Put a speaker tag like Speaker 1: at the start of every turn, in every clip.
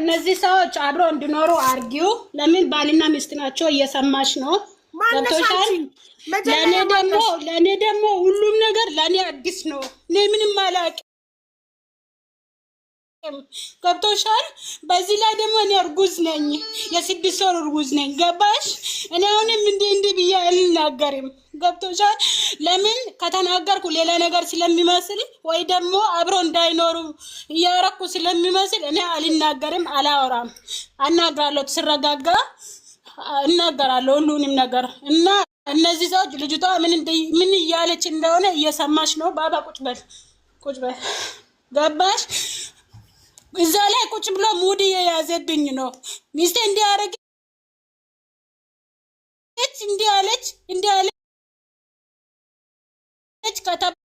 Speaker 1: እነዚህ ሰዎች አብረው እንዲኖሩ አርጊው። ለምን ባልና ሚስት ናቸው። እየሰማሽ ነው? ገብቶሻል? ለኔ ደግሞ ሁሉም ነገር ለኔ አዲስ ነው። እኔ ምንም አላውቅም። ገብቶሻል? በዚህ ላይ ደግሞ እኔ እርጉዝ ነኝ። የ6 ወር እርጉዝ ነኝ። ገባሽ? እኔ አሁንም እንዲህ ብዬ አልናገርም። ገብቶሻል? ለምን ከተናገርኩ ሌላ ነገር ስለሚመስል ወይ ደግሞ አብሮ እንዳይኖሩ እያረኩ ስለሚመስል እኔ አልናገርም፣ አላወራም። አናግራለሁ፣ ስረጋጋ እናገራለሁ ሁሉንም ነገር። እና እነዚህ ሰዎች ልጅቷ ምን እያለች እንደሆነ እየሰማሽ ነው። ባባ ቁጭ በል ገባሽ? እዛ ላይ ቁጭ ብሎ ሙድ የያዘብኝ ነው። ሚስቴ እንዲያረጋች እንዲያለች ከተባረርኩ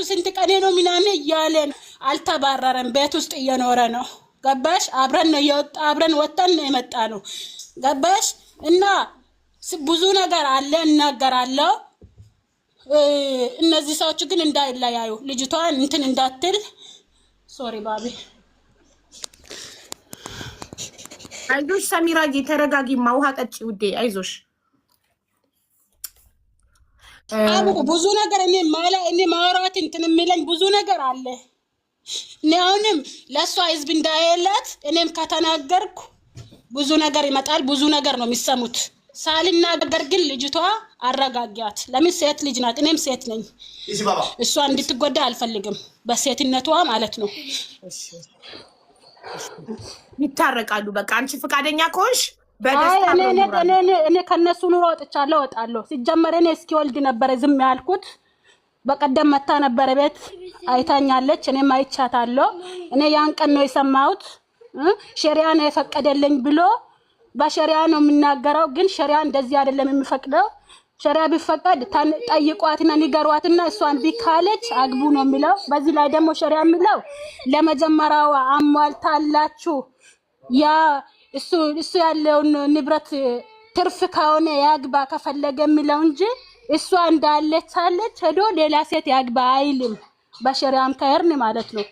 Speaker 1: ስንት ቀኔ ነው ምናምን እያለን አልተባረረም። ቤት ውስጥ እየኖረ ነው። ገባሽ? አብረን ወጣን ነው የመጣ ነው። ገባሽ? እና ብዙ ነገር አለ እናገራለሁ። እነዚህ ሰዎች ግን እንዳይለያዩ ልጅቷን እንትን እንዳትል። ሶሪ ባቢ።
Speaker 2: አይዞሽ ሰሚራዬ ተረጋጊማ፣ ውሃ ጠጪ ውዴ፣ አይዞሽ።
Speaker 1: ብዙ ነገር እኔ ማውራት እንትን የሚለኝ ብዙ ነገር አለ። እኔ አሁንም ለእሷ ህዝብ እንዳይላት እኔም ከተናገርኩ ብዙ ነገር ይመጣል። ብዙ ነገር ነው የሚሰሙት። ሳልናገር ግን ልጅቷ አረጋጊያት። ለምን ሴት ልጅ ናት፣ እኔም ሴት ነኝ። እሷ እንድትጎዳ አልፈልግም፣ በሴትነቷ ማለት ነው።
Speaker 2: ይታረቃሉ። በቃ አንቺ ፈቃደኛ ከሆንሽ
Speaker 1: እኔ ከነሱ ኑሮ ወጥቻለሁ፣ እወጣለሁ። ሲጀመር እኔ እስኪወልድ ነበረ ዝም ያልኩት። በቀደም መታ ነበረ ቤት አይታኛለች፣ እኔም አይቻታለሁ። እኔ ያን ቀን ነው የሰማሁት። ሸሪያ ነው የፈቀደልኝ ብሎ በሸሪያ ነው የምናገረው። ግን ሸሪያ እንደዚህ አይደለም የሚፈቅደው። ሸሪያ ቢፈቀድ ጠይቋትና ንገሯትና እሷን ቢካለች አግቡ ነው የሚለው። በዚህ ላይ ደግሞ ሸሪያ የሚለው ለመጀመሪያው አሟልታላችሁ ያ እሱ ያለውን ንብረት ትርፍ ከሆነ ያግባ ከፈለገ የሚለው እንጂ እሷ እንዳለች አለች ሄዶ ሌላ ሴት ያግባ አይልም። በሸሪያም ከሄርን ማለት ነው።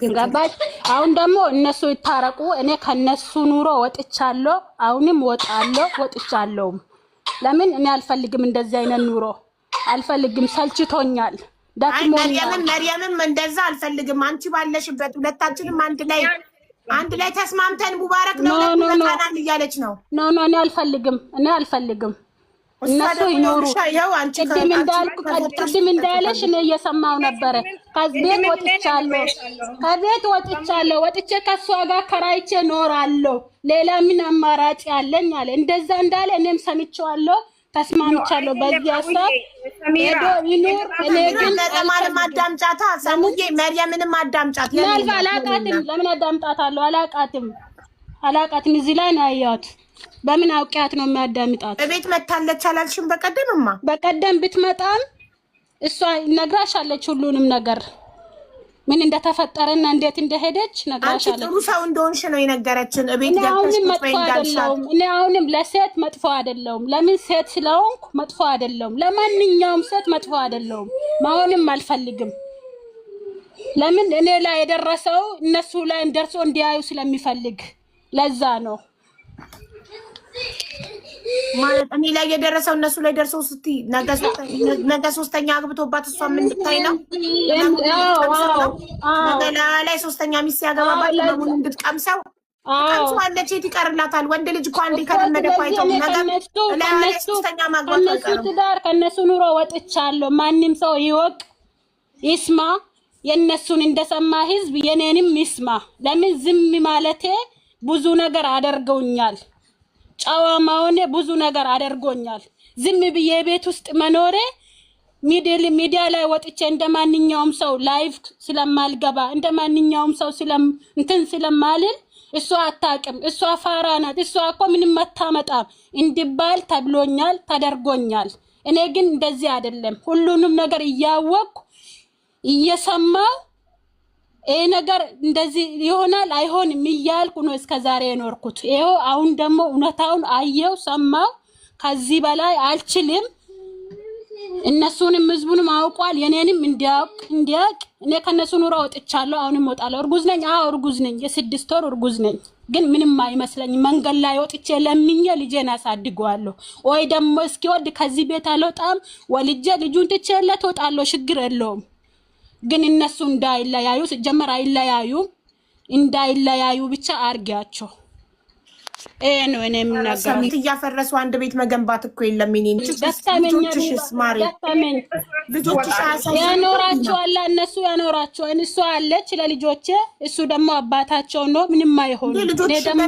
Speaker 1: ገባች? አሁን ደግሞ እነሱ ይታረቁ። እኔ ከነሱ ኑሮ ወጥቻለሁ። አሁንም ወጥቻለሁ። ለምን እኔ አልፈልግም፣ እንደዚህ አይነት ኑሮ አልፈልግም። ሰልችቶኛል፣ ደክሞኛል።
Speaker 2: መርየምም እንደዛ አልፈልግም። አንቺ ባለሽበት ሁለታችንም አንድ ላይ ተስማምተን ሙባረክ ነው ለካናን እያለች ነው።
Speaker 1: ኖ እኔ አልፈልግም። እነሱ ይኖሩ። ቅድም እንዳለሽ እኔ እየሰማው ነበረ። ከቤት ወጥቻለሁ። ወጥቼ ከሷ ጋር ከራይቼ ኖራለሁ። ሌላ ምን አማራጭ ያለኝ አለ። እንደዛ እንዳለ እኔም ሰምቼዋለሁ፣ ተስማምቻለሁ። በዚህ ሀሳብ ሄዶ ይኖር። እኔ ግን
Speaker 2: ለማንም አዳምጫታ ሰሙዬ መርየምንም አዳምጫት።
Speaker 1: አላቃትም። ለምን አዳምጣታለሁ? አላቃትም። እዚህ ላይ ነው ያያት። በምን አውቂያት ነው የሚያዳምጣት?
Speaker 2: እቤት መታለች አላልሽም?
Speaker 1: በቀደም ብትመጣም እሷ ነግራሻለች ሁሉንም ነገር ምን እንደተፈጠረና እንዴት እንደሄደች ነግራሻለች።
Speaker 2: አንቺ ጥሩ ሰው እንደሆንሽ ነው የነገረችን። እቤት ገብተሽ
Speaker 1: እኔ አሁንም ለሴት መጥፎ አይደለሁም። ለምን ሴት ስለሆንኩ መጥፎ አይደለሁም። ለማንኛውም ሴት መጥፎ አይደለሁም። መሆንም አልፈልግም። ለምን እኔ ላይ የደረሰው እነሱ ላይ እንደርሶ እንዲያዩ ስለሚፈልግ ለዛ ነው።
Speaker 2: ማለት እኔ ላይ የደረሰው እነሱ ላይ ደርሰው ስትይ ነገ ሶስተኛ አግብቶባት እሷ ምን ልታይ ነው? ነገ ላይ ሶስተኛ ሚስት ያገባባት ለምን እንድትቀምሰው ቀምሷለች። የት ይቀርላታል? ወንድ ልጅ እኮ አንዴ ከለመደ ፋይቶ ነገ ላይ ሶስተኛ ማግባት ነው።
Speaker 1: ትዳር ከነሱ ኑሮ ወጥቻለሁ። ማንም ሰው ይወቅ ይስማ። የነሱን እንደሰማ ህዝብ የኔንም ይስማ። ለምን ዝም ማለቴ ብዙ ነገር አደርገውኛል። ጫዋማውኔ ብዙ ነገር አደርጎኛል። ዝም ብዬ ቤት ውስጥ መኖሬ ሚዲያ ላይ ወጥቼ እንደማንኛውም ሰው ላይቭ ስለማልገባ እንደማንኛውም ሰው ስለማልል እሷ አታውቅም፣ እሷ ፋራ ናት፣ እሷ እኮ ምንም አታመጣም እንድባል ተብሎኛል፣ ተደርጎኛል። እኔ ግን እንደዚህ አይደለም። ሁሉንም ነገር እያወቅኩ እየሰማው ይሄ ነገር እንደዚህ ይሆናል አይሆንም እያልኩ ነው እስከዛሬ የኖርኩት። ይሄው አሁን ደግሞ እውነታውን አየው ሰማው። ከዚህ በላይ አልችልም። እነሱንም ህዝቡንም አውቋል። የኔንም እንዲያውቅ እኔ ከነሱ ኑሮ ወጥቻለሁ። አሁንም እወጣለሁ። እርጉዝ ነኝ። አዎ እርጉዝ ነኝ። የ6 ወር እርጉዝ ነኝ። ግን ምንም አይመስለኝ። መንገድ ላይ ወጥቼ ለምኜ ልጄን አሳድገዋለሁ። ወይ ደግሞ እስኪወድ ከዚህ ቤት አልወጣም። ወልጄ ልጁን ትቼለት እወጣለሁ። ችግር የለውም። ግን እነሱ እንዳይለያዩ ሲጀመር አይለያዩም። እንዳይለያዩ ብቻ አርጊያቸው። ነው እኔ የምናገረው።
Speaker 2: ሰሚት እያፈረሱ አንድ ቤት መገንባት እኮ የለም። እኔን ልጆችሽስ ማሪ ልጆችሽ
Speaker 1: ያኖራቸዋል። እነሱ ያኖራቸዋል። እሱ አለች ለልጆቼ፣ እሱ ደግሞ አባታቸው ነው። ምንም አይሆኑ።
Speaker 2: ልጆችሽን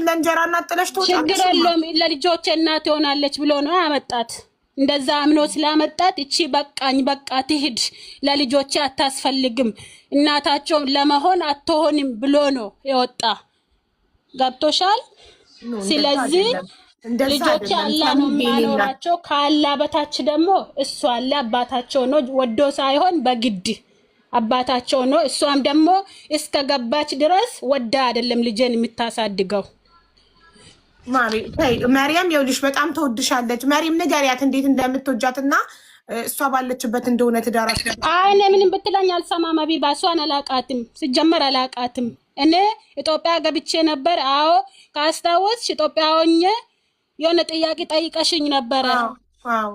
Speaker 2: ለእንጀራ እናት ጥለሽ ትወጫለሽ።
Speaker 1: ችግር የለውም። ለልጆቼ እናት ትሆናለች ብሎ ነው ያመጣት። እንደዛ አምኖ ስላመጣት እቺ በቃኝ በቃ ትሂድ፣ ለልጆቼ አታስፈልግም፣ እናታቸው ለመሆን አትሆንም ብሎ ነው የወጣ። ገብቶሻል? ስለዚህ ልጆች አላህ ነው የሚያኖራቸው። ከአላህ በታች ደግሞ እሱ አለ አባታቸው ነው። ወዶ ሳይሆን በግድ አባታቸው ነው። እሷም ደግሞ እስከ ገባች ድረስ ወዳ አይደለም ልጄን የምታሳድገው።
Speaker 2: ማርያም ይኸውልሽ በጣም ተወድሻለች። ማርያም ንገሪያት እንዴት እንደምትወጃትና እሷ ባለችበት እንደሆነ ትዳራሽ።
Speaker 1: አይ እኔ ምንም ብትለኝ አልሰማም። ሀቢባ እሷን አላቃትም፣ ሲጀመር አላቃትም። እኔ ኢትዮጵያ ገብቼ ነበር። አዎ ካስታወስሽ ኢትዮጵያ ሆኜ የሆነ ጥያቄ ጠይቀሽኝ ነበረ።
Speaker 2: አዎ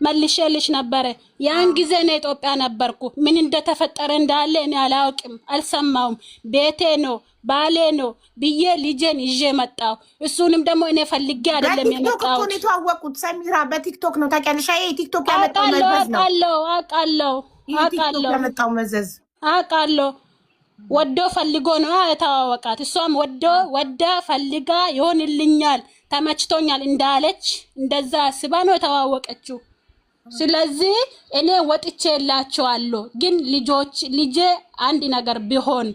Speaker 1: መልሼልሽ ነበረ። ያን ጊዜ ነው ኢትዮጵያ ነበርኩ። ምን እንደተፈጠረ እንዳለ እኔ አላውቅም፣ አልሰማውም። ቤቴ ነው ባሌ ነው ብዬ ልጄን ይዤ መጣሁ። እሱንም ደግሞ እኔ ፈልጌ አይደለም የመጣሁት።
Speaker 2: በቲክቶክ ነው የተዋወቁት። ሰሚራ በቲክቶክ ነው ታውቂያለሽ? አይ ቲክቶክ ያመጣው መዘዝ ነው።
Speaker 1: አውቃለሁ
Speaker 2: ያመጣው መዘዝ
Speaker 1: አውቃለሁ። ወዶ ፈልጎ ነው የተዋወቃት። እሷም ወዳ ፈልጋ ይሆንልኛል ተመችቶኛል እንዳለች እንደዛ አስባ ነው የተዋወቀችው። ስለዚህ እኔ ወጥቼላቸዋለሁ። ግን ልጄ አንድ ነገር ቢሆን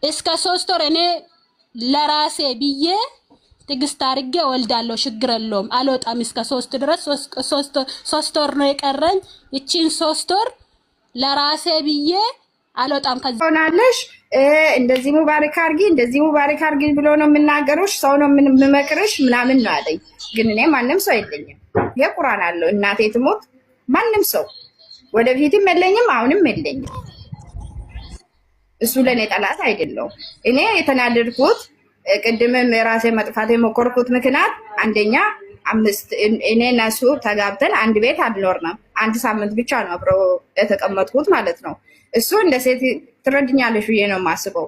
Speaker 1: እስከ 3 ወር እኔ ለራሴ ብዬ ትግስት አድርጌ ወልዳለሁ። ችግር የለውም። አልወጣም እስከ 3 ድረስ። 3 ወር ነው የቀረኝ። እቺን 3 ወር ለራሴ ብዬ አልወጣም። ከዚህ
Speaker 3: ሆናለሽ እንደዚህ ሙባረክ አርጊ ብሎ ነው የምናገሩሽ። ሰው ነው የምመክርሽ ምናምን ነው አለኝ። ግን እኔ ማንም ሰው የለኝም። የቁርአን አለው እናቴ ትሞት ማንም ሰው ወደፊትም የለኝም፣ አሁንም የለኝም። እሱ ለኔ ጠላት አይደለም። እኔ የተናደድኩት ቅድምም ራሴ መጥፋት የሞከርኩት ምክንያት አንደኛ እኔ እና እሱ ተጋብተን አንድ ቤት አልኖርንም። 1 ሳምንት ብቻ ነው አብረው የተቀመጥኩት ማለት ነው። እሱ እንደ ሴት ትረድኛለሽ ብዬ ነው የማስበው።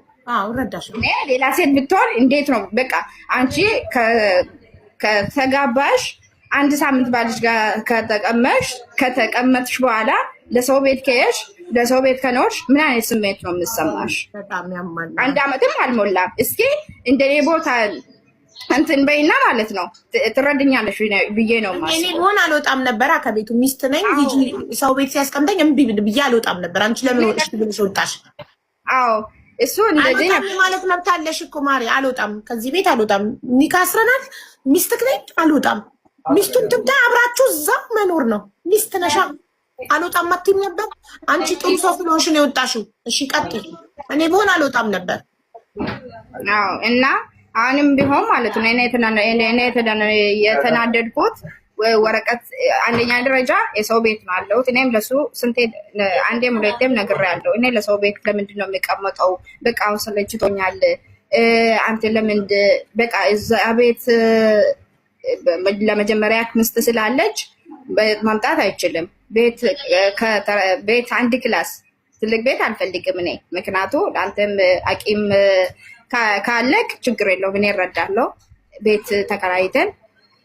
Speaker 3: እኔ ሌላ ሴት ብትሆን እንዴት ነው በቃ አንቺ ከተጋባሽ 1 ሳምንት ባልሽ ጋር ከተቀመጥሽ በኋላ ለሰው ቤት ከሄድሽ ለሰው ቤት ከኖርሽ ምን አይነት ስሜት ነው የምትሰማሽ? 1 ዓመትም አልሞላም። እስኪ እንደኔ ቦታ እንትን በይና ማለት ነው ትረድኛለሽ ብዬ ነው ማለት።
Speaker 2: እኔ ሆን አልወጣም ነበር ከቤቱ። ሚስት ነኝ ሂጂ ሰው ቤት ሲያስቀምጠኝ እምቢ ብዬ አልወጣም ነበር። አንቺ ለምን ወጥሽ ብለሽ ወጣሽ?
Speaker 3: አዎ እሱ እንደዚህ
Speaker 2: ማለት መብት አለሽ እኮ ማሪ። አልወጣም ከዚህ ቤት አልወጣም። ኒካ አስረናል። ሚስትክ ነኝ አልወጣም። ሚስቱን ትምታ አብራችሁ እዛ መኖር ነው። ሚስት ነሻ አልወጣም አትይም ነበር። አንቺ ጥሩ ሰው ስለሆንሽ ነው የወጣሽው። እሺ ቀጥል። እኔ ብሆን አልወጣም ነበር።
Speaker 3: አዎ እና አሁንም ቢሆን ማለት ነው እኔ የተናደድኩት ወረቀት አንደኛ ደረጃ የሰው ቤት ነው አለሁት። እኔም ለሱ ስንቴ አንዴም ሁለቴም ነግሬያለሁ። እኔ ለሰው ቤት ለምንድን ነው የሚቀመጠው? በቃ አሁን ሰለችቶኛል። አንተ ለምን በቃ እዛ ቤት ለመጀመሪያ ሚስት ስላለች መምጣት አይችልም። ቤት 1 ክላስ ትልቅ ቤት አልፈልግም እኔ። ምክንያቱ ለአንተም አቂም ካለክ ችግር የለውም እኔ እረዳለሁ። ቤት ተከራይተን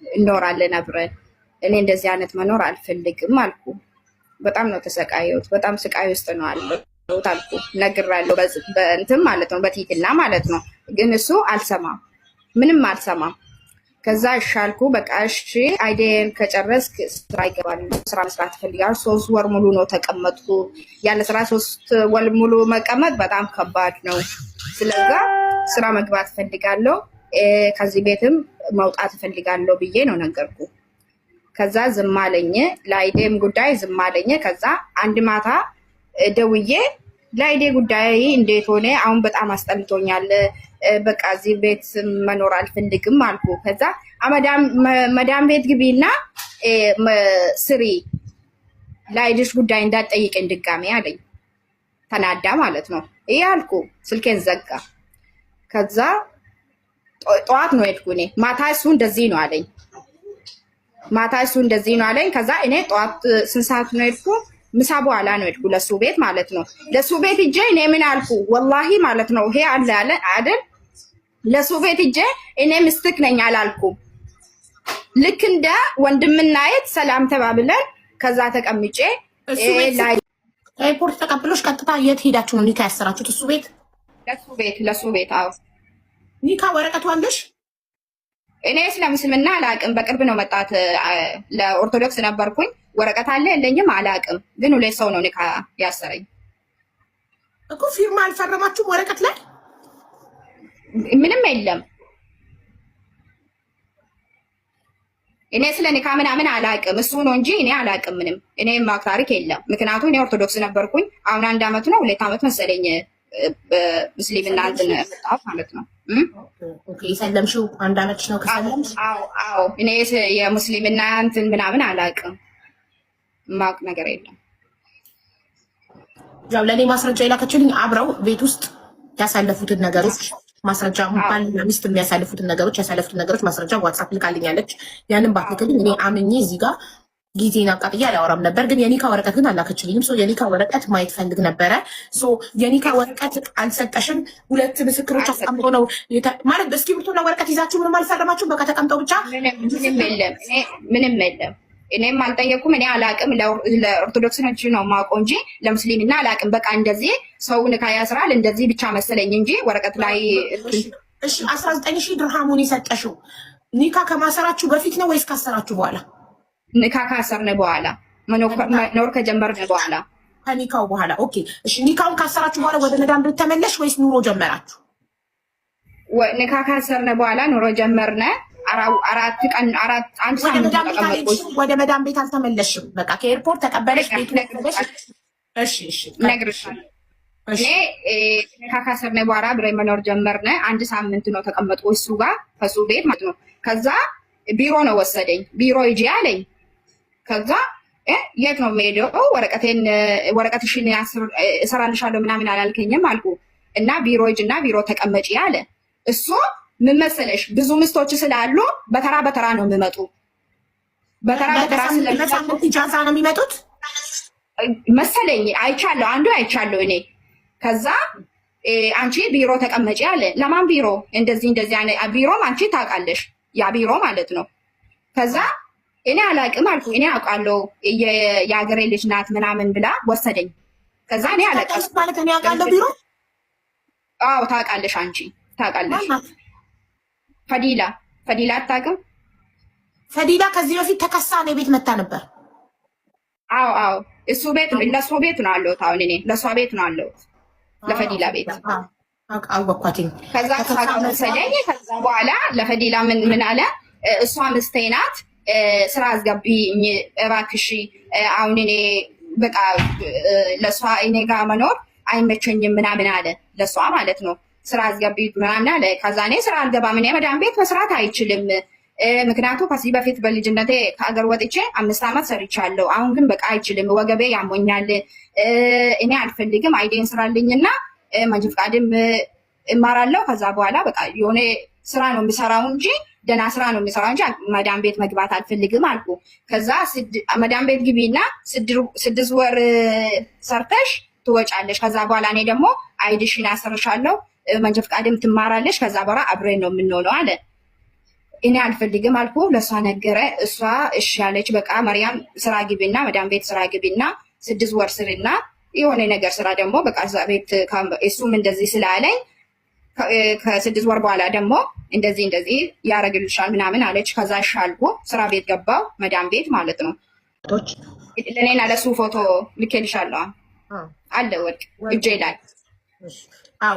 Speaker 3: እኖራለን አብረን። እኔ እንደዚህ አይነት መኖር አልፈልግም አልኩ። በጣም ነው ተሰቃየሁት። በጣም ስቃይ ውስጥ ነው አለሁት አልኩ። ነግሬያለሁ በእንትን ማለት ነው በቲትና ማለት ነው። ግን እሱ አልሰማም፣ ምንም አልሰማም። ከዛ እሻልኩ በቃ እሺ አይዴን ከጨረስክ ስራ ይገባል። ስራ መስራት እፈልጋለሁ። 3 ወር ሙሉ ነው ተቀመጥኩ። ያለ ስራ 3 ወር ሙሉ መቀመጥ በጣም ከባድ ነው። ስለዛ ስራ መግባት እፈልጋለሁ፣ ከዚህ ቤትም መውጣት እፈልጋለሁ ብዬ ነው ነገርኩ። ከዛ ዝም አለኝ። ለአይዴም ጉዳይ ዝም አለኝ። ከዛ አንድ ማታ ደውዬ ለአይዴ ጉዳይ እንዴት ሆነ? አሁን በጣም አስጠልቶኛል። በቃ እዚህ ቤት መኖር አልፈልግም አልኩ። ከዛ መዳም ቤት ግቢና ስሪ ለአይድሽ ጉዳይ እንዳትጠይቀኝ ድጋሜ አለኝ። ተናዳ ማለት ነው። ይሄ አልኩ። ስልኬን ዘጋ። ከዛ ጠዋት ነው ሄድኩ እኔ። ማታ እሱ እንደዚህ ነው አለኝ። ከዛ እኔ ጠዋት ስንት ሰዓት ነው ሄድኩ? ምሳ በኋላ ነው ሄድኩ ለሱ ቤት ማለት ነው። ለሱ ቤት እጄ እኔ ምን አልኩ? ወላሂ ማለት ነው ይሄ አለ አይደል? ለሱ ቤት እጄ እኔ ምስትክ ነኝ አላልኩም። ልክ እንደ ወንድምና እህት ሰላም ተባብለን ከዛ ተቀምጬ
Speaker 2: ኤርፖርት ተቀብሎሽ ቀጥታ የት ሄዳችሁ ነው ኒካ ያሰራችሁት? እሱ ቤት?
Speaker 3: ለሱ ቤት። አዎ።
Speaker 2: ኒካ ወረቀቱ አለሽ?
Speaker 3: እኔ ስለ ምስልምና አላቅም። በቅርብ ነው መጣት። ለኦርቶዶክስ ነበርኩኝ። ወረቀት አለ የለኝም አላቅም። ግን ሁለት ሰው ነው ኒካ ያሰረኝ
Speaker 2: እኮ። ፊርማ አልፈረማችሁም ወረቀት ላይ?
Speaker 3: ምንም የለም። እኔ ስለ ኒካ ምናምን አላቅም። እሱ ነው እንጂ እኔ አላቅም ምንም። እኔ ማቅ ታሪክ የለም። ምክንያቱም እኔ ኦርቶዶክስ ነበርኩኝ። አሁን 1 ዓመት ነው 2 ዓመት መሰለኝ ሙስሊምና እንትን መጣሁ ማለት ነው።
Speaker 2: ኦኬ ሰለምሽው 1 ዓመትሽ ነው ከሰለምሽ?
Speaker 3: አዎ። እኔ የሙስሊምና እንትን ምናምን አላቅም። ማቅ ነገር የለም።
Speaker 2: ያው ለኔ ማስረጃ የላከችልኝ አብረው ቤት ውስጥ ያሳለፉትን ነገሮች ማስረጃ ባልና ሚስት የሚያሳልፉትን ነገሮች ማስረጃ ዋትሳፕ ልካልኛለች። ያንን ባትልክልኝ እኔ አምኜ እዚህ ጋር ጊዜን አቃጥዬ አላወራም ነበር። ግን የኒካ ወረቀት ግን አላከችልኝም። የኒካ ወረቀት ማየት ፈልግ ነበረ። የኒካ ወረቀት አልሰጠሽም። 2 ምስክሮች አስቀምጦ ነው ማለት እስክሪብቶና ወረቀት ይዛችሁ ምንም አልፈረማችሁም? በቃ ተቀምጠው ብቻ
Speaker 3: ምንም የለም። እኔም አልጠየኩም። እኔ አላቅም። ለኦርቶዶክሶች ነው የማውቀው እንጂ ለሙስሊምና አላቅም። በቃ እንደዚህ ሰው ኒካ ያስራል እንደዚህ ብቻ መሰለኝ እንጂ ወረቀት ላይ
Speaker 2: 19,000 ድርሃሙን የሰጠሽው ኒካ ከማሰራችሁ በፊት ነው ወይስ ካሰራችሁ በኋላ?
Speaker 3: ኒካ ካሰርነ በኋላ መኖር ከጀመርነ በኋላ።
Speaker 2: ከኒካው በኋላ። ኦኬ እሺ። ኒካውን ካሰራችሁ በኋላ ወደ መዳም ቤት ተመለሽ ወይስ ኑሮ ጀመራችሁ?
Speaker 3: ኒካ ካሰርነ በኋላ ኑሮ ጀመርነ። 4 ቀን 1 ሳምንት ተቀመጥኩ።
Speaker 2: ወደ መዳም ቤት አልተመለሽም? በቃ ከኤርፖርት ተቀበለሽ ቤት ነግረሽ? እሺ
Speaker 3: ነግርሻለሁ። እኔ ኒካ ካሰርነ በኋላ ብሬ መኖር ጀመርነ። 1 ሳምንት ነው ተቀመጥኩ እሱ ጋር ከሱ ቤት ማለት ነው። ከዛ ቢሮ ነው ወሰደኝ። ቢሮ ሂጂ አለኝ። ከዛ የት ነው የምሄደው? ወረቀትሽን እሰራልሻለሁ ምናምን አላልከኝም አልኩ እና ቢሮ ሂጂና ቢሮ ተቀመጪ አለ። እሱ ምን መሰለሽ ብዙ ምስቶች ስላሉ በተራ በተራ ነው የሚመጡ። በተራ
Speaker 2: ለሳምንት ኢጃዛ ነው የሚመጡት
Speaker 3: መሰለኝ። አይቻለሁ እኔ። ከዛ አንቺ ቢሮ ተቀመጪ አለ። ለማን ቢሮ? እንደዚህ ቢሮም አንቺ ታውቃለሽ፣ ያ ቢሮ ማለት ነው። ከዛ እኔ አላቅም አልኩ። እኔ አውቃለሁ የአገሬ ልጅ ናት ምናምን ብላ ወሰደኝ። ከዛ እኔ አላቅም
Speaker 2: ማለት እኔ አውቃለሁ ቢሮ።
Speaker 3: አዎ ታውቃለሽ፣ አንቺ ታውቃለሽ። ፈዲላ አታውቅም?
Speaker 2: ፈዲላ ከዚህ በፊት ተከሳ እኔ ቤት መታ ነበር።
Speaker 3: አዎ እሱ ቤት ለእሱ ቤት ነው አለሁት። አሁን እኔ ለእሷ ቤት ነው አለሁት፣ ለፈዲላ ቤት
Speaker 2: አወኳትኝ።
Speaker 3: ከዛ ወሰደኝ። ከዛ በኋላ ለፈዲላ ምን አለ፣ እሷ ምስቴ ናት ስራ አስገቢኝ እባክሽ። አሁን እኔ በቃ ለእሷ እኔ ጋር መኖር አይመቸኝም ምናምን አለ፣ ለእሷ ማለት ነው። ስራ አስገቢ ምናምን አለ። ከዛ እኔ ስራ አልገባም፣ እኔ መዳም ቤት መስራት አይችልም። ምክንያቱም ከዚህ በፊት በልጅነቴ ከሀገር ወጥቼ 5 ዓመት ሰርቻለሁ። አሁን ግን በቃ አይችልም፣ ወገቤ ያሞኛል፣ እኔ አልፈልግም፣ አይዴን ስራልኝና መንጃ ፈቃድም እማራለሁ። ከዛ በኋላ በቃ የሆነ ስራ ነው የሚሰራው እንጂ ደህና ስራ ነው የሚሰራው እንጂ መዳም ቤት መግባት አልፈልግም አልኩ። ከዛ መዳም ቤት ግቢና 6 ወር ሰርተሽ ትወጫለሽ። ከዛ በኋላ እኔ ደግሞ አይድሽን አሰርሻለሁ፣ መንጃ ፈቃድም ትማራለሽ። ከዛ በኋላ አብረን ነው የምንሆነው አለ። እኔ አልፈልግም አልኩ። ለእሷ ነገረ። እሷ እሺ ያለች። በቃ መርያም ስራ ግቢና መዳም ቤት ስራ ግቢና 6 ወር ስርና የሆነ ነገር ስራ ደግሞ በቃ እዛ ቤት እሱም እንደዚህ ስላለኝ ከ6 ወር በኋላ ደግሞ እንደዚህ ያደርግልሻል ምናምን አለች። ከዛ ሻልኩ ስራ ቤት ገባው፣ መዳም ቤት ማለት ነው። ለእኔና ለሱ ፎቶ ልኬልሻለሁ አለ ወርቅ እጄ ላይ።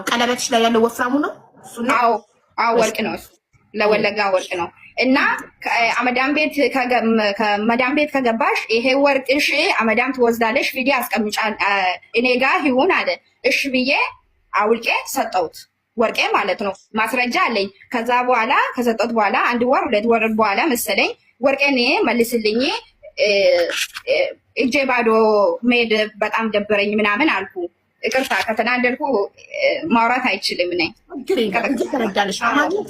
Speaker 2: ቀለበትሽ ላይ ያለው ወፍራሙ ነው?
Speaker 3: አዎ ወርቅ ነው፣ ለወለጋ ወርቅ ነው። እና አመዳም ቤት ከመዳም ቤት ከገባሽ ይሄ ወርቅሽ አመዳም ትወስዳለሽ፣ ቪዲዮ አስቀምጫል እኔ ጋር ይሁን አለ። እሺ ብዬ አውልቄ ሰጠሁት፣ ወርቄ ማለት ነው። ማስረጃ አለኝ። ከዛ በኋላ ከሰጠሁት በኋላ 1 ወር 2 ወር በኋላ መሰለኝ ወርቄን መልስልኝ፣ እጄ ባዶ መሄድ በጣም ደበረኝ ምናምን አልኩ። ይቅርታ ከተናደድኩ ማውራት አይችልም ነኝ።
Speaker 2: ተረዳለሽ?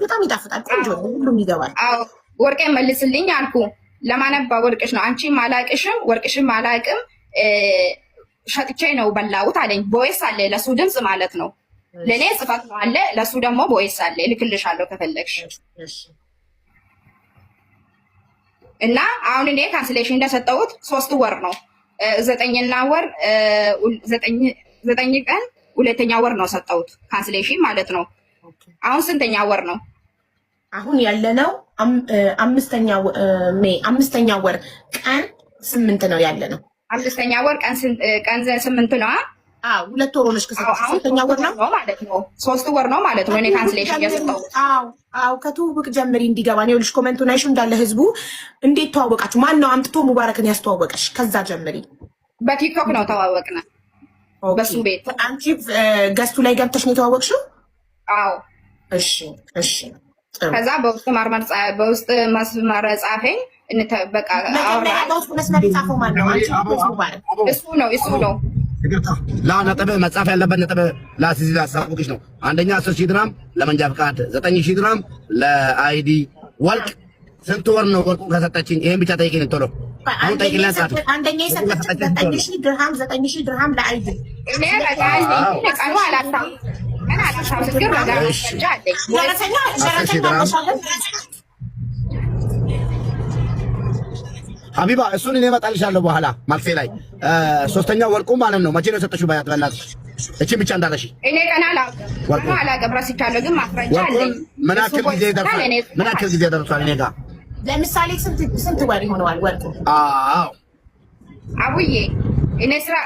Speaker 2: በጣም ይጣፍጣል፣ ቆንጆ ሁሉም ይገባል።
Speaker 3: አዎ ወርቄን መልስልኝ አልኩ። ለማነባ ወርቅሽ ነው አንቺ ማላቅሽም ወርቅሽም ማላቅም ሸጥቼ ነው በላውት አለኝ። ቦይስ አለ ለሱ ድምፅ ማለት ነው። ለእኔ ጽፋት ነው አለ፣ ለሱ ደግሞ ቦይስ አለ። እልክልሻለሁ ከፈለግሽ። እና አሁን እኔ ካንስሌሽን እንደሰጠሁት 3 ወር ነው 9 ቀን 2ኛ ወር ነው ሰጠሁት ካንስሌሽን ማለት ነው። አሁን ስንተኛ ወር ነው?
Speaker 2: አሁን ያለነው 5ኛ ወር ቀን 8 ነው ያለነው።
Speaker 3: 5ኛ ወር ቀን 8 ነው።
Speaker 2: 2 ወር ሆነሽ ከ3ኛ ወር ነው
Speaker 3: ማለት ነው። 3 ወር ነው ማለት ነው። እኔ ካንስሌሽን ያሰጠሁት
Speaker 2: ከትውውቅ ጀምሪ እንዲገባ ነው። ይኸውልሽ ኮሜንቱን አይሽ እንዳለ ህዝቡ እንዴት ተዋወቃችሁ? ማን ነው አምጥቶ ሙባረክን ያስተዋወቀሽ? ከዛ ጀምሪ።
Speaker 3: በቲክቶክ ነው ተዋወቅነ፣ በሱ ቤት።
Speaker 2: አንቺ ገስቱ ላይ ገብተሽ ነው የተዋወቅሽው?
Speaker 3: አዎ።
Speaker 2: እሺ።
Speaker 3: ከዛ በውስጥ መስመር ጻፈኝ። በቃ
Speaker 2: በውስጥ መስመር የጻፈው ማን ነው? አንቺ ሙባረክ?
Speaker 3: እሱ ነው።
Speaker 4: ነጥብ መጻፍ ያለበት ነጥብ ላሲዝ ላሳውቅሽ ነው። አንደኛ 10,000 ድራም ለመንጃ ፍቃድ፣ 9,000 ድራም ለአይዲ። ወርቅ ስንት ወር ነው ወርቁ ከሰጠችኝ? ይሄን ብቻ ጠይቂኝ ቶሎ። አሁን ጠይቂኝ።
Speaker 2: አንደኛ የሰጠችኝ 9,000 ድርሃም 9,000 ድርሃም ለአይዲ።
Speaker 3: እኔ ረጋኝ ቀኑ አላስታውስም።
Speaker 4: ሀቢባ እሱን እኔ እመጣልሻለሁ በኋላ ማክሴ ላይ 3ኛ ወርቁ ማለት ነው። መቼ ነው የሰጠሽው? ባያት በእናትሽ እቺ ብቻ እንዳለሽ
Speaker 3: እኔ ቀና አላውቅም። ረስቻለሁ፣ ግን ማስረጃ አለኝ።
Speaker 4: ምን ያክል ጊዜ ደርሷል? እኔ ጋር
Speaker 2: ለምሳሌ ስንት ወር ይሆነዋል ወርቁ?
Speaker 4: አዎ
Speaker 3: አቡዬ እኔ ስራ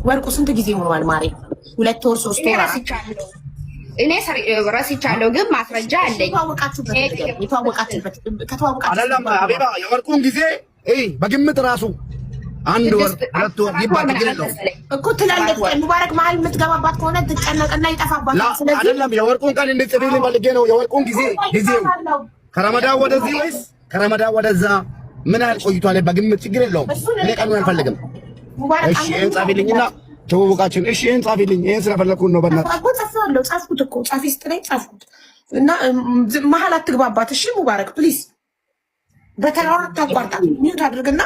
Speaker 2: ወርቁ ስንት ጊዜ ሆነዋል ማሬ? 2 ወር 3 ወር?
Speaker 3: እኔ ረስቻለሁ፣ ግን ማስረጃ አለኝ።
Speaker 4: አይደለም ሀቢባ፣ የወርቁን ጊዜ በግምት ራሱ 1 ወር 2 ወር ይባል ችግር የለውም
Speaker 2: እኮ ትላለች። ሙባረክ መሀል የምትገባባት ከሆነ ትጨነቅና ይጠፋባታል። ስለዚህ
Speaker 4: አይደለም የወርቁን ቀን እንድትጽፊልኝ ፈልጌ ነው። የወርቁን ጊዜው ከረመዳን ወደዚህ ወይስ ከረመዳን ወደዛ ምን ያህል ቆይቷል? በግምት ችግር የለውም። እኔ ቀኑን አልፈልግም። እሺ ይሄን ጻፊልኝና ተወውቃችን። እሺ ይሄን ጻፊልኝ። ይሄን ስለፈለኩት ነው። በእናትህ
Speaker 2: ጻፍኩት እኮ ጻፊ ስትለኝ ጻፍኩት እና መሀል አትግባባት። እሺ ሙባረክ ፕሊዝ፣ በተራራ ታቋርጣት ሚዩት አድርግና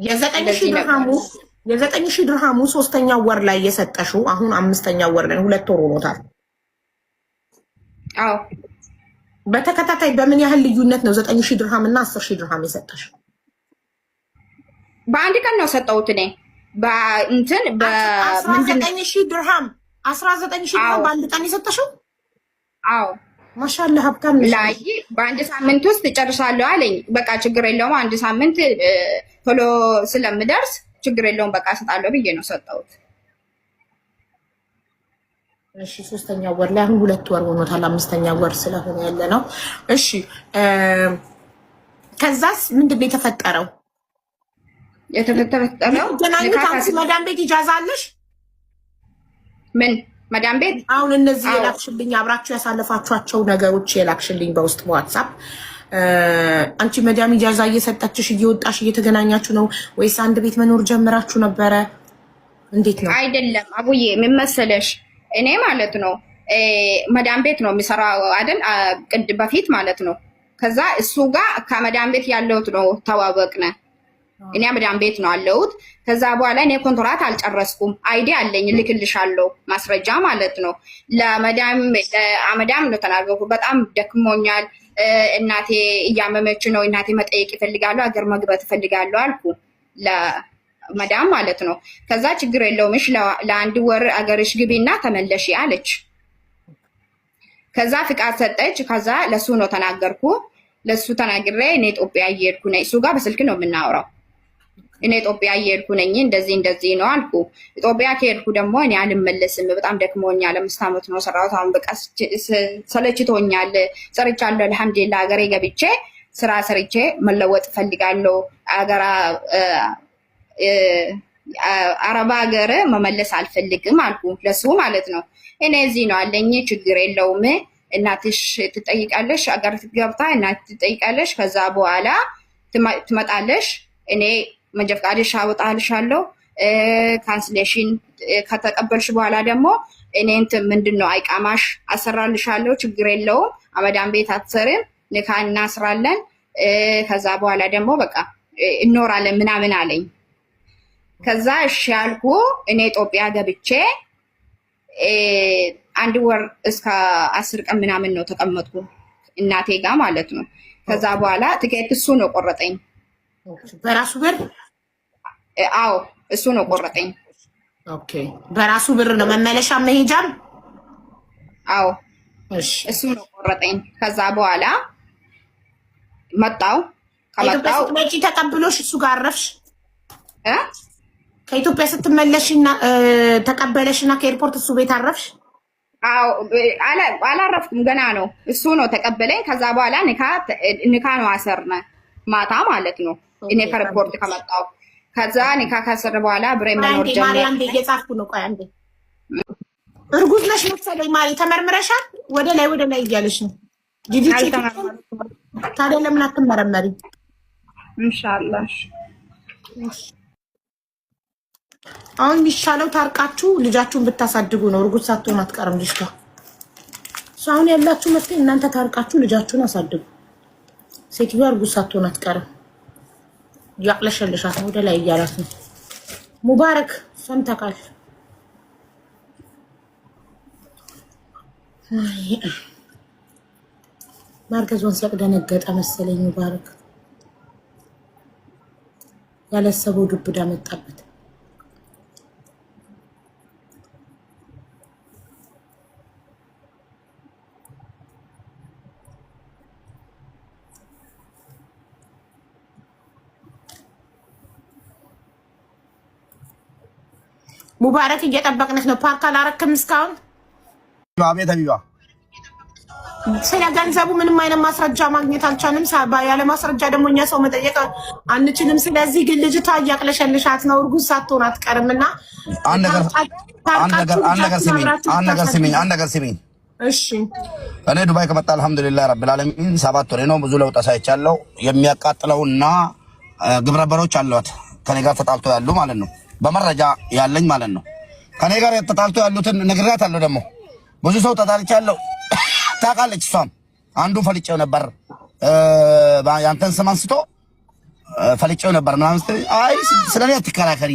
Speaker 2: የ9,000 ድርሃሙ 3ኛ ወር ላይ የሰጠሽው አሁን 5ኛ ወር ላይ 2 ወር ሆኖታል።
Speaker 3: አዎ
Speaker 2: በተከታታይ በምን ያህል ልዩነት ነው 9,000 ድርሃም እና 10,000 ድርሃም የሰጠሽ?
Speaker 3: በአንድ ቀን ነው ሰጠሁት እኔ በእንትን በምንድን
Speaker 2: 19,000 ድርሃም 19,000 ድርሃም በአንድ ቀን የሰጠሽው?
Speaker 3: አዎ
Speaker 2: ማሻአላህ ሀብታም
Speaker 3: ላይ በአንድ ሳምንት ውስጥ እጨርሳለሁ አለኝ። በቃ ችግር የለውም 1 ሳምንት ቶሎ ስለምደርስ ችግር የለውም በቃ እሰጣለሁ ብዬ ነው ሰጠሁት።
Speaker 2: እሺ 3ኛ ወር ላይ አሁን 2 ወር ሆኖታል። 5ኛ ወር ስለሆነ ያለ ነው። እሺ ከዛስ ምንድን ነው የተፈጠረው? አንቺ መዳም ቤት ኢጃዛ አለሽ?
Speaker 3: ምን መዳም ቤት?
Speaker 2: አሁን እነዚህ የላክሽልኝ አብራችሁ ያሳለፋችኋቸው ነገሮች የላክሽልኝ በውስጥ በዋትሳፕ አንቺ መዳም ኢጃዛ እየሰጠችሽ እየወጣሽ እየተገናኛችሁ ነው ወይስ አንድ ቤት መኖር ጀምራችሁ ነበረ? እንዴት ነው?
Speaker 3: አይደለም አቡዬ ምን መሰለሽ እኔ ማለት ነው መዳም ቤት ነው የሚሰራው አይደል? በፊት ማለት ነው። ከዛ እሱ ጋር ከመዳም ቤት ያለሁት ነው ተዋወቅነ። እኔ መዳም ቤት ነው አለሁት። ከዛ በኋላ እኔ ኮንትራት አልጨረስኩም። አይዲ አለኝ ልክልሻለሁ፣ ማስረጃ ማለት ነው። ለመዳም ነው ተናገርኩ። በጣም ደክሞኛል፣ እናቴ እያመመች ነው፣ እናቴ መጠየቅ ይፈልጋሉ፣ አገር መግባት ይፈልጋሉ አልኩ ለመዳም ማለት ነው። ከዛ ችግር የለውም እሺ ለ1 ወር አገርሽ ግቢና ተመለሺ አለች። ከዛ ፍቃድ ሰጠች። ከዛ ለሱ ነው ተናገርኩ። ለሱ ተናግሬ እኔ ኢትዮጵያ እየሄድኩ ነኝ። እሱ ጋር በስልክ ነው የምናወራው። እኔ ኢትዮጵያ እየሄድኩ ነኝ እንደዚህ ነው አልኩ። ኢትዮጵያ ከሄድኩ ደግሞ እኔ አልመለስም፣ በጣም ደክሞኛል። 5 ዓመት ነው ሰራሁት። አሁን በቃ ሰለችቶኛል። ሰርቻለሁ፣ አልሐምዱሊላህ ሀገሬ ገብቼ ስራ ሰርቼ መለወጥ ፈልጋለሁ። አረባ ሀገር መመለስ አልፈልግም አልኩ ለሱ ማለት ነው። እኔ እዚህ ነው አለኝ፣ ችግር የለውም። እናትሽ ትጠይቃለሽ፣ አገር ገብታ እናት ትጠይቃለሽ። ከዛ በኋላ ትመጣለሽ። እኔ መንጃ ፈቃድሽ አወጣልሻለሁ። ካንስሌሽን ከተቀበልሽ በኋላ ደግሞ እኔ እንትን ምንድነው አይቃማሽ አሰራልሻለሁ። ችግር የለውም። አመዳም ቤት አትሰርም፣ ንካ እናስራለን። ከዛ በኋላ ደግሞ በቃ እኖራለን ምናምን አለኝ። ከዛ እሺ ያልኩ። እኔ ኢትዮጵያ ገብቼ 1 ወር እስከ 10 ቀን ምናምን ነው ተቀመጥኩ እናቴ ጋር ማለት ነው። ከዛ በኋላ ትኬት እሱ ነው ቆረጠኝ።
Speaker 2: በራሱ ብር?
Speaker 3: አዎ እሱ ነው ቆረጠኝ።
Speaker 2: ኦኬ በራሱ ብር ነው መመለሻ መሄጃም?
Speaker 3: አዎ
Speaker 2: እሺ
Speaker 3: እሱ ነው ቆረጠኝ። ከዛ በኋላ መጣው። ከመጣው
Speaker 2: መጪ ተቀብሎሽ እሱ ጋር አረፍሽ? ከኢትዮጵያ ስትመለሽና ተቀበለሽና ከኤርፖርት እሱ ቤት አረፍሽ?
Speaker 3: አዎ አላረፍኩም፣ ገና ነው። እሱ ነው ተቀበለኝ። ከዛ በኋላ ኒካ ነው አሰርነ ማታ ማለት ነው። እኔ ከኤርፖርት ከመጣው ከዛ ኒካ ካሰረ በኋላ ብሬ መኖር ጀመረ።
Speaker 2: ማሪ አንዴ እየጻፍኩ ነው። ቆይ አንዴ። እርጉዝ ነሽ መሰለኝ ማሪ። ተመርምረሻል? ወደ ላይ እያለሽ ነው። ታዲያ ለምን አትመረመሪ?
Speaker 3: ኢንሻአላህ
Speaker 2: አሁን የሚሻለው ታርቃችሁ ልጃችሁን ብታሳድጉ ነው። እርጉዝ ሳትሆን አትቀርም ልጅቷ። አሁን ያላችሁ መፍትሄ እናንተ ታርቃችሁ ልጃችሁን አሳድጉ። ሴትዮዋ እርጉዝ ሳትሆን አትቀርም። ያቅለሸልሻት ወደ ላይ እያላት ነው። ሙባረክ ሰምተካል? ማርገዟን ሲያቅደነገጠ መሰለኝ ሙባረክ። ያለሰበው ዱብዳ መጣበት። ሙባረክ እየጠበቅንህ ነው። ፓርክ አላረክም እስካሁን?
Speaker 4: አቤት አቢባ፣
Speaker 2: ስለ ገንዘቡ ምንም አይነት ማስረጃ ማግኘት አልቻልንም። ያለ ማስረጃ ደግሞ እኛ ሰው መጠየቅ አንችልም። ስለዚህ ግን ልጅቷ እያቅለሸልሻት ነው። እርጉዝ ሳትሆን አትቀርም እና
Speaker 4: አንድ ነገር ስሚኝ።
Speaker 2: እሺ
Speaker 4: እኔ ዱባይ ከመጣ አልሐምዱሊላህ ረብል ዓለሚን 7 ወሬ ነው። ብዙ ለውጥ አሳይቻለሁ። የሚያቃጥለውና ግብረ አበሮች አሏት ከኔ ጋር ተጣልቶ ያሉ ማለት ነው። በመረጃ ያለኝ ማለት ነው። ከኔ ጋር ተጣልቶ ያሉትን ነግሬያታለሁ። ደግሞ ብዙ ሰው ተጣልቻለሁ ታውቃለች። እሷም አንዱ ፈልጬው ነበር፣ ያንተን ስም አንስቶ ፈልጬው ነበር ምናምን ስትል፣ አይ ስለኔ አትከራከሪ፣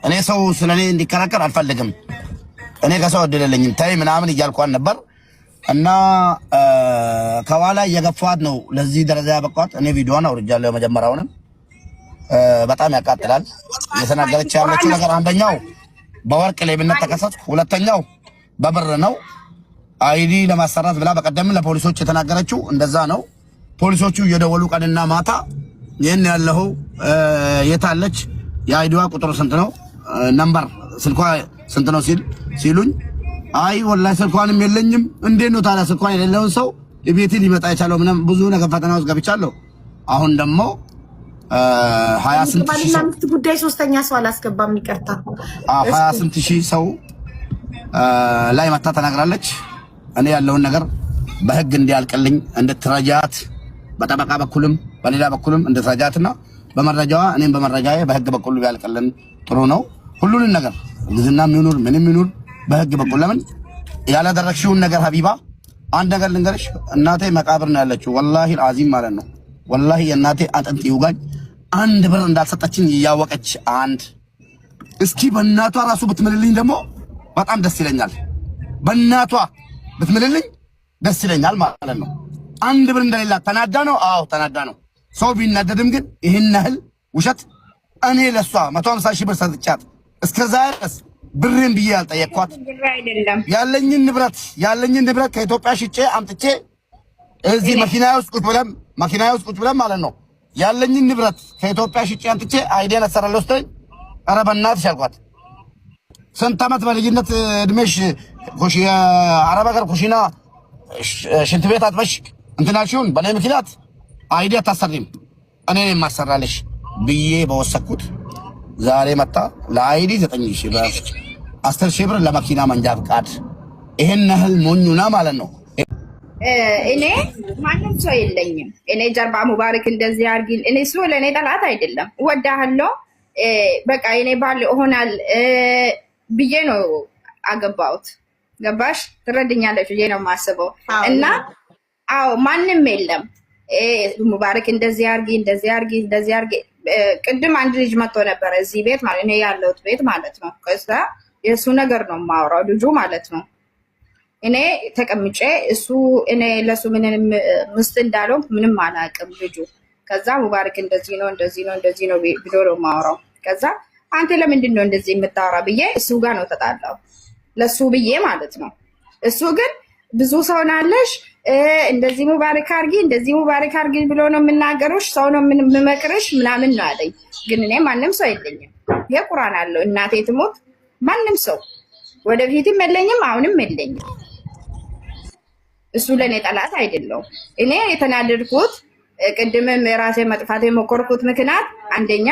Speaker 4: እኔ ሰው ስለኔ እንዲከራከር አልፈልግም፣ እኔ ከሰው እድለለኝም ታይ ምናምን እያልኳን ነበር። እና ከኋላ እየገፋት ነው ለዚህ ደረጃ ያበቃት። እኔ ቪዲዮዋን አውርጃለሁ መጀመሪያውንም። በጣም ያቃጥላል። የተናገረች ያለችው ነገር አንደኛው በወርቅ ሌብነት ተከሰስኩ፣ ሁለተኛው በብር ነው አይዲ ለማሰራት ብላ በቀደም ለፖሊሶች የተናገረችው እንደዛ ነው። ፖሊሶቹ እየደወሉ ቀንና ማታ ይሄን ያለው የታለች የአይዲዋ ቁጥር ስንት ነው ነምበር ስልኳ ስንት ነው ሲሉኝ፣ አይ ወላሂ ስልኳንም የለኝም። እንዴት ነው ታዲያ ስልኳን የሌለውን ሰው ቤቴ ሊመጣ የቻለው? ምንም ብዙ ነገር ፈተና ውስጥ ገብቻለሁ። አሁን ደግሞ 28 ሺህ ሰው
Speaker 2: ጉዳይ ሶስተኛ ሰው አላስገባም። ይቀርታ
Speaker 4: 28 ሺህ ሰው ላይ መታ ተናግራለች። እኔ ያለውን ነገር በህግ እንዲያልቅልኝ እንድትረጃት በጠበቃ በኩልም በሌላ በኩልም እንድትረጃትና በመረጃዋ እኔም በመረጃዬ በህግ በኩል ቢያልቅልን ጥሩ ነው። ሁሉንም ነገር ግዝናም ይኑር ምንም ይኑር በህግ በኩል ለምን ያላደረግሽውን ነገር ሀቢባ፣ አንድ ነገር ልንገርሽ። እናቴ መቃብር ነው ያለችው። ወላሂ አልዓዚም ማለት ነው። ወላሂ የእናቴ አጥንት ይውጋኝ። 1 ብር እንዳልሰጠችኝ እያወቀች እስኪ በእናቷ ራሱ ብትምልልኝ ደግሞ በጣም ደስ ይለኛል። በእናቷ ብትምልልኝ ደስ ይለኛል ማለት ነው። 1 ብር እንደሌላት ተናዳ ነው። አዎ ተናዳ ነው። ሰው ቢናደድም ግን ይህን ያህል ውሸት እኔ ለሷ 150 ሺህ ብር ሰጥቻት እስከዛ ድረስ ብሬን ብዬ ያልጠየቅኳት ያለኝን ንብረት ከኢትዮጵያ ሽጬ አምጥቼ እዚህ መኪና ውስጥ ቁጭ ብለን ማለት ነው ያለኝን ንብረት ከኢትዮጵያ ሽጬ አንጥቼ አይዲያን አሰራለሁ ስትለኝ ኧረ በእናትሽ አልኳት። ስንት ዓመት በልጅነት እድሜሽ የአረብ ሀገር ኩሽና ሽንት ቤት አጥበሽ እንትናችሁን በእኔ ምክንያት አይዲ አታሰሪም፣ እኔ ነኝ የማሰራልሽ ብዬ በወሰድኩት ዛሬ መጣ ለአይዲ 9,000 ብር 10,000 ብር ለመኪና መንጃ ፍቃድ። ይሄን ያህል ሞኙና ማለት ነው።
Speaker 3: እኔ ማንም ሰው የለኝም። እኔ ጀርባ ሙባረክ እንደዚህ አርጊ። እኔ እሱ ለእኔ ጠላት አይደለም። እወዳለሁ በቃ እኔ ባል ሆናል ብዬ ነው አገባሁት። ገባሽ? ትረድኛለች ብዬ ነው የማስበው። እና አዎ ማንም የለም። ሙባረክ እንደዚህ አርጊ፣ እንደዚህ አርጊ፣ እንደዚህ አርጊ። ቅድም አንድ ልጅ መጥቶ ነበረ እዚህ ቤት ማለት እኔ ያለሁት ቤት ማለት ነው። ከዛ የእሱ ነገር ነው የማወራው ልጁ ማለት ነው። እኔ ተቀምጬ እሱ እኔ ለሱ ምንም ምስት እንዳለው ምንም አላውቅም ልጁ። ከዛ ሙባረክ እንደዚህ ነው እንደዚህ ነው እንደዚህ ነው ብሎ ነው የማወራው። ከዛ አንተ ለምንድን ነው እንደዚህ የምታወራ ብዬ እሱ ጋር ነው ተጣላው፣ ለሱ ብዬ ማለት ነው። እሱ ግን ብዙ ሰው ናለሽ እንደዚህ ሙባረክ አርጊ እንደዚህ ሙባረክ አርጊ ብሎ ነው የምናገሩሽ፣ ሰው ነው የምመክርሽ ምናምን ነው አለኝ። ግን እኔ ማንም ሰው የለኝም። ይሄ ቁርአን አለው እናቴ ትሞት ማንም ሰው ወደፊትም የለኝም አሁንም የለኝም። እሱ ለእኔ ጠላት አይደለም። እኔ የተናደድኩት ቅድምም የራሴ መጥፋት የሞከርኩት ምክንያት አንደኛ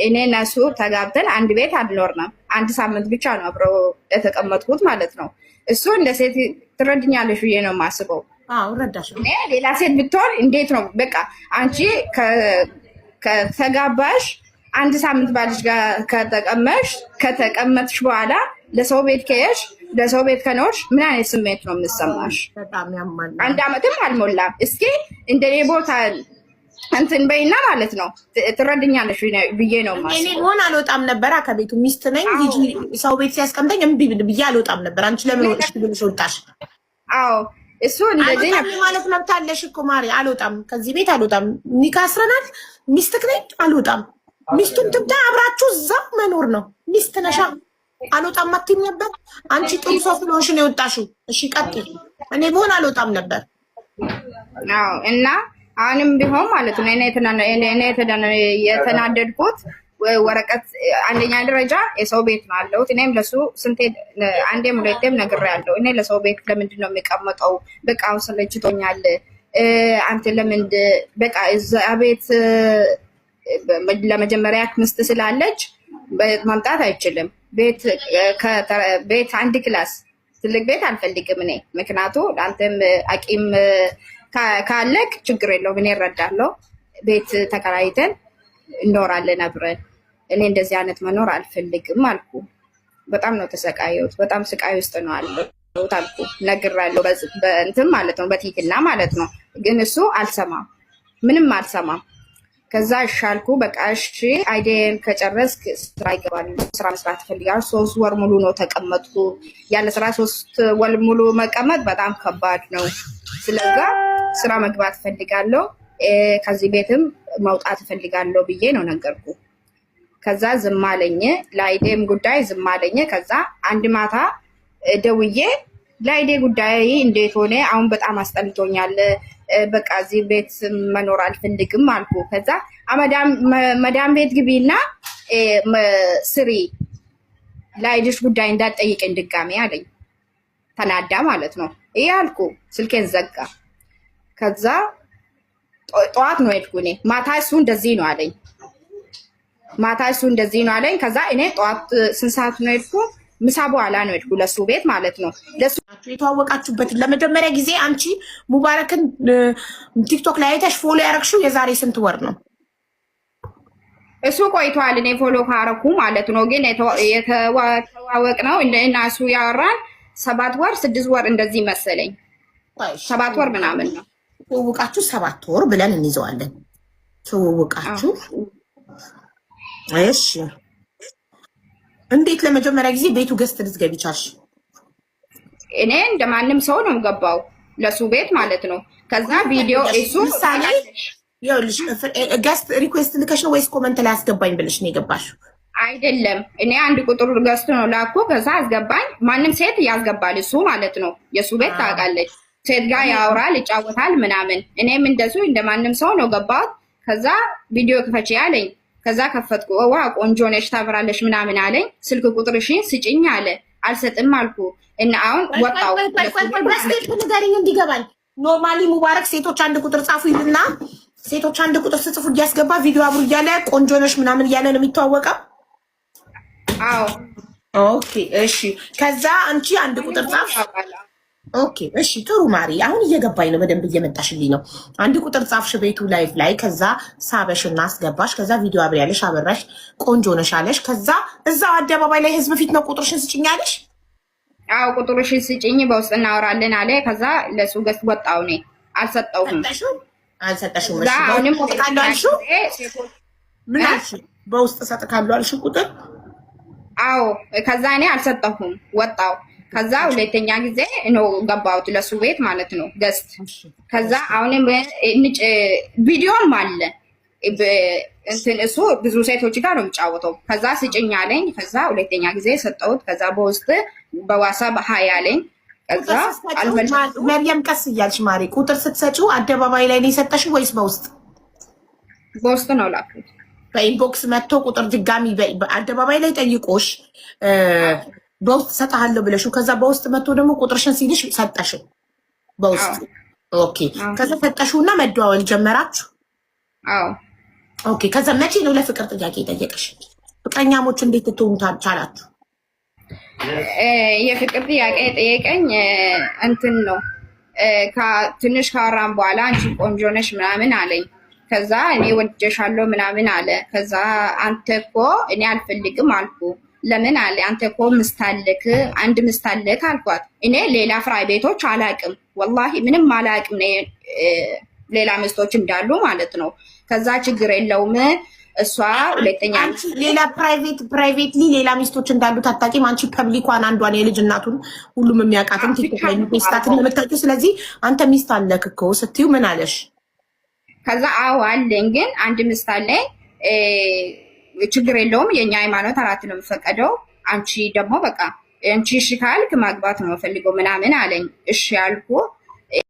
Speaker 3: እኔ እና እሱ ተጋብተን አንድ ቤት አልኖርንም። አንድ ሳምንት ብቻ ነው አብረው የተቀመጥኩት ማለት ነው። እሱ እንደ ሴት ትረድኛለሽ ብዬ ነው የማስበው። እኔ ሌላ ሴት ብትሆን እንዴት ነው በቃ አንቺ ከተጋባሽ አንድ ሳምንት ባልሽ ጋር ከተቀመጥሽ በኋላ ለሰው ቤት ከሄድሽ ለሰው ቤት ከኖርሽ ምን አይነት ስሜት ነው የምትሰማሽ? አንድ ዓመትም አልሞላም። እስኪ እንደኔ ቦታ እንትን በይና ማለት ነው ትረድኛለሽ ብዬ ነው ማለት ነው።
Speaker 2: እኔ ሆን አልወጣም ነበር ከቤቱ ሚስት ነኝ ሂጂ ሰው ቤት ሲያስቀምጠኝ እምቢ ብዬ አልወጣም ነበር። አንቺ ለምን ወጥሽ ብለሽ ወጣሽ?
Speaker 3: አዎ እሱ እንደዚህ
Speaker 2: ማለት መብት አለሽ እኮ ማሪ። አልወጣም ከዚህ ቤት አልወጣም። ኒካ አስረናል። ሚስትክ ነኝ አልወጣም። ሚስቱን ትብዳ አብራችሁ እዛው መኖር ነው። ሚስት ነሻ አልወጣም አትይም ነበር። አንቺ ጥሩ ሰው ስለሆንሽ ነው የወጣሽው። እሺ ቀጥል። እኔ ብሆን አልወጣም ነበር።
Speaker 3: አዎ እና አሁንም ቢሆን ማለት ነው እኔ የተናደድኩት ወረቀት አንደኛ ደረጃ የሰው ቤት ነው ያለሁት። እኔም ለሱ ስንቴ አንዴም ሁለቴም ነግሬያለሁ። እኔ ለሰው ቤት ለምንድን ነው የሚቀመጠው? በቃ ሰለችቶኛል። አንተ ለምንድ በቃ እዛ ቤት ለመጀመሪያ ሚስት ስላለች መምጣት አይችልም። ቤት አንድ ክላስ ትልቅ ቤት አልፈልግም እኔ። ምክንያቱ ለአንተም አቂም ካለክ ችግር የለውም እኔ እረዳለሁ። ቤት ተከራይተን እኖራለን አብረን። እኔ እንደዚህ አይነት መኖር አልፈልግም አልኩ። በጣም ነው ተሰቃየሁት። በጣም ስቃይ ውስጥ ነው አለሁት አልኩ። ነግሬያለሁ በእንትን ማለት ነው በቲትና ማለት ነው። ግን እሱ አልሰማም፣ ምንም አልሰማም። ከዛ እሻልኩ በቃ እሺ አይዲን ከጨረስክ ስራ ይገባል። ስራ መስራት ፈልጋለሁ። 3 ወር ሙሉ ነው ተቀመጥኩ። ያለ ስራ 3 ወር ሙሉ መቀመጥ በጣም ከባድ ነው። ስለዛ ስራ መግባት ፈልጋለሁ፣ ከዚህ ቤትም መውጣት ፈልጋለሁ ብዬ ነው ነገርኩ። ከዛ ዝም አለኝ። ለአይዴም ጉዳይ ዝም አለኝ። ከዛ አንድ ማታ ደውዬ ለአይዴ ጉዳይ እንዴት ሆነ? አሁን በጣም አስጠልቶኛል። በቃ እዚህ ቤት መኖር አልፈልግም አልኩ። ከዛ መዳም ቤት ግቢና ስሪ ለአይድሽ ጉዳይ እንዳትጠይቀኝ ድጋሜ አለኝ። ተናዳ ማለት ነው። ይሄ አልኩ። ስልኬን ዘጋ። ከዛ ጠዋት ነው ሄድኩ እኔ። ማታ እሱ እንደዚህ ነው አለኝ። ከዛ እኔ ጠዋት 2 ሰዓት ነው ሄድኩ። ምሳ በኋላ ነው ሄድኩ ለሱ ቤት ማለት ነው። ለሱ
Speaker 2: የተዋወቃችሁበትን ለመጀመሪያ ጊዜ አንቺ ሙባረክን ቲክቶክ ላይ አይተሽ ፎሎ ያደረግሽው የዛሬ ስንት ወር ነው?
Speaker 3: እሱ ቆይቷል። እኔ ፎሎ ካረኩ ማለት ነው። ግን የተዋወቅ ነው እና እሱ ያወራን 7 ወር 6 ወር እንደዚህ መሰለኝ። 7 ወር ምናምን ነው
Speaker 2: ትውውቃችሁ። 7 ወር ብለን እንይዘዋለን ትውውቃችሁ። እሺ እንዴት ለመጀመሪያ ጊዜ ቤቱ ገስት ልትገቢ ቻልሽ?
Speaker 3: እኔ እንደማንም ሰው ነው ገባው ለሱ ቤት ማለት ነው። ከዛ ቪዲዮ እሱ
Speaker 2: ምሳሌ ይኸውልሽ ገስት ሪኩዌስት ልከሽ ነው ወይስ ኮመንት ላይ አስገባኝ ብለሽ ነው የገባሽው?
Speaker 3: አይደለም እኔ አንድ ቁጥር ገስት ነው ላኩ። ከዛ አስገባኝ። ማንም ሴት ያስገባል እሱ ማለት ነው። የሱ ቤት ታውቃለች። ሴት ጋር ያወራል፣ ይጫወታል ምናምን። እኔም እንደሱ እንደማንም ሰው ነው ገባሁት። ከዛ ቪዲዮ ክፈች ያለኝ። ከዛ ከፈትኩ። ዋ ቆንጆ ነሽ ታብራለሽ ምናምን አለኝ። ስልክ ቁጥርሽን ስጭኝ አለ። አልሰጥም አልኩ እና አሁን ወጣው።
Speaker 2: በስቴፕ ንገሪኝ እንዲገባኝ። ኖርማሊ ሙባረክ ሴቶች አንድ ቁጥር ጻፉ ይልና ሴቶች አንድ ቁጥር ስጽፉ እያስገባ ቪዲዮ አብሩ እያለ ቆንጆ ነሽ ምናምን እያለ ነው የሚተዋወቀው።
Speaker 3: አዎ
Speaker 2: ኦኬ እሺ። ከዛ አንቺ አንድ ቁጥር ጻፍ። ኦኬ እሺ ጥሩ ማሪ፣ አሁን እየገባኝ ነው፣ በደንብ እየመጣሽልኝ ነው። አንድ ቁጥር ጻፍሽ ቤቱ ላይቭ ላይ፣ ከዛ ሳበሽና አስገባሽ፣ ከዛ ቪዲዮ አብሪ ያለሽ፣ አበራሽ፣ ቆንጆ ነሽ አለሽ። ከዛ እዛው አደባባይ ላይ ህዝብ ፊት ነው ቁጥርሽን ስጭኝ አለሽ።
Speaker 3: አዎ ቁጥርሽን ስጭኝ በውስጥ እናወራለን አለ። ከዛ ለሱ ገስ ወጣው። እኔ አልሰጠውም።
Speaker 2: አልሰጠሽም? እሺ አሁንም ወጣለው አልሽው። ምን አልሽ? በውስጥ ሰጥካለሁ አልሽ ቁጥር።
Speaker 3: አዎ ከዛ እኔ አልሰጠሁም፣ ወጣው። ከዛ ሁለተኛ ጊዜ ነው ገባሁት ለሱ ቤት ማለት ነው ገስት። ከዛ አሁንም ቪዲዮም አለ እንትን እሱ ብዙ ሴቶች ጋር ነው የሚጫወተው። ከዛ ስጭኝ አለኝ። ከዛ ሁለተኛ ጊዜ ሰጠሁት። ከዛ በውስጥ በዋሳብ ሀይ አለኝ። ከዛ
Speaker 2: መርየም ቀስ እያልሽ ማሪ፣ ቁጥር ስትሰጪው አደባባይ ላይ ነው የሰጠሽው ወይስ በውስጥ?
Speaker 3: በውስጥ ነው ላኩት።
Speaker 2: በኢንቦክስ መጥቶ ቁጥር ድጋሚ አደባባይ ላይ ጠይቆሽ በውስጥ ሰጣለሁ ብለሽው ከዛ በውስጥ መጥቶ ደግሞ ቁጥርሽን ሲልሽ ሰጠሽው በውስጥ። ኦኬ ከዛ ሰጠሽውና መደዋወል ጀመራችሁ?
Speaker 3: አዎ
Speaker 2: ኦኬ። ከዛ መቼ ነው ለፍቅር ጥያቄ ጠየቀሽ? ፍቅረኛሞች እንዴት ትሆኑ ቻላችሁ?
Speaker 3: የፍቅር ጥያቄ ጠየቀኝ እንትን ነው ትንሽ ካወራን በኋላ አንቺ ቆንጆ ነሽ ምናምን አለኝ። ከዛ እኔ ወድጀሻለሁ ምናምን አለ። ከዛ አንተ እኮ እኔ አልፈልግም አልኩ። ለምን አለ። አንተ እኮ ምስት አለክ፣ አንድ ምስት አለክ አልኳት። እኔ ሌላ ፍራይ ቤቶች አላቅም፣ ወላሂ ምንም አላቅም፣ ሌላ ምስቶች እንዳሉ ማለት ነው። ከዛ ችግር የለውም እሷ ሁለተኛ
Speaker 2: ሌላ ፕራይቬትሊ ሌላ ሚስቶች እንዳሉት አታውቂም አንቺ። ፐብሊኳን አንዷን የልጅ እናቱን ሁሉም የሚያውቃትን ቲክቶክ ላይ ሚስታትን የምታውቂው። ስለዚህ አንተ ሚስት አለክ እኮ ስትዩ ምን አለሽ?
Speaker 3: ከዛ አዎ አለኝ፣ ግን አንድ ምስት አለኝ፣ ችግር የለውም የኛ ሃይማኖት 4 ነው የሚፈቀደው። አንቺ ደግሞ በቃ አንቺ እሺ ካልክ ማግባት ነው የምፈልገው ምናምን አለኝ። እሺ ያልኩ